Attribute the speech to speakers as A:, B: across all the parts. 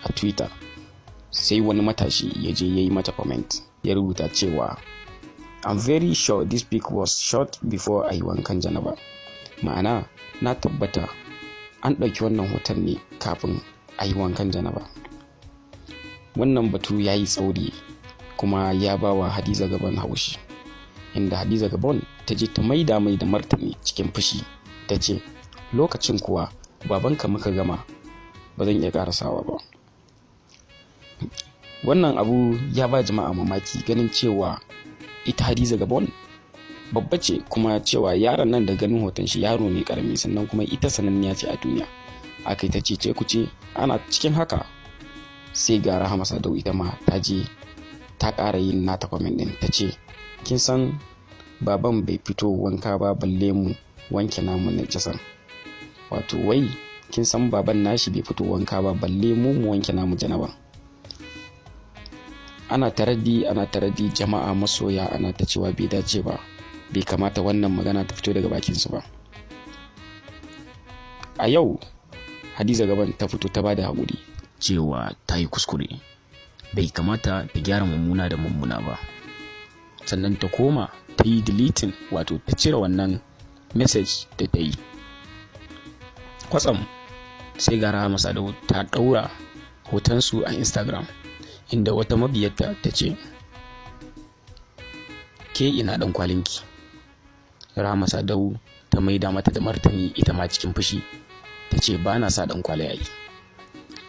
A: a Twitter, sai wani matashi ya je ya yi mata comment, ya rubuta cewa I'm very sure this pic was shot before a yi wankan janaba. Ma'ana, na tabbata an ɗauki wannan hoton ne kafin a yi wankan janaba. Wannan batu ya yi tsauri kuma ya ba wa Hadiza Gabon haushi, inda Hadiza Gabon ta je ta maida mai da martani cikin fushi, ta ce lokacin kuwa babanka muka gama, ba zan iya karasawa ba. Wannan abu ya ba jama'a mamaki, ganin cewa ita Hadiza Gabon babba ce, kuma cewa yaron nan da ganin hoton shi yaro ne karami, sannan kuma ita sananniya ce a duniya. Aka yi ta ce kuce, ana cikin haka sai ga Rahama Sadau ita ma ta je ta ƙara yin nata comment din, ta ce kin san baban bai fito wanka ba balle mu wanke namu najasan. Wato wai kin san baban nashi bai fito wanka ba balle mu wanke namu janaba. Ana taraddi jama'a masoya ana ta cewa bai dace ba, bai kamata wannan magana ta fito daga bakin su ba. A yau Hadiza Gabon ta fito ta bada haƙuri cewa ta yi kuskure, bai kamata ta gyara mummuna da mummuna ba, sannan ta koma ta yi deleting, wato ta cire wannan message da ta yi. Kwatsam sai ga Rahama Sadau ta ɗaura hotonsu a Instagram, inda wata mabiyarta ta ce ke ina ɗan kwalinki. Rahama Sadau ta maida mata da martani ita ma cikin fushi, ta ce ba na sa ɗan kwali ai.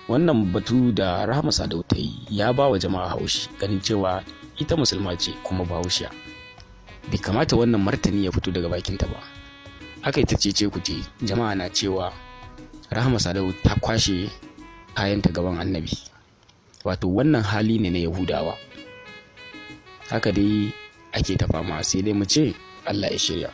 A: Wannan batu da Rahama Sadau ta yi ya ba wa jama'a haushi, ganin cewa ita musulma ce kuma bahaushiya, bai kamata wannan martani ya fito daga bakinta ba. Aka yi ta cece kuce, jama'a na cewa Rahama Sadau ta kwashe kayanta gaban Annabi, wato wannan hali ne na Yahudawa. Haka dai ake ta fama, sai dai mu ce Allah ya shirya.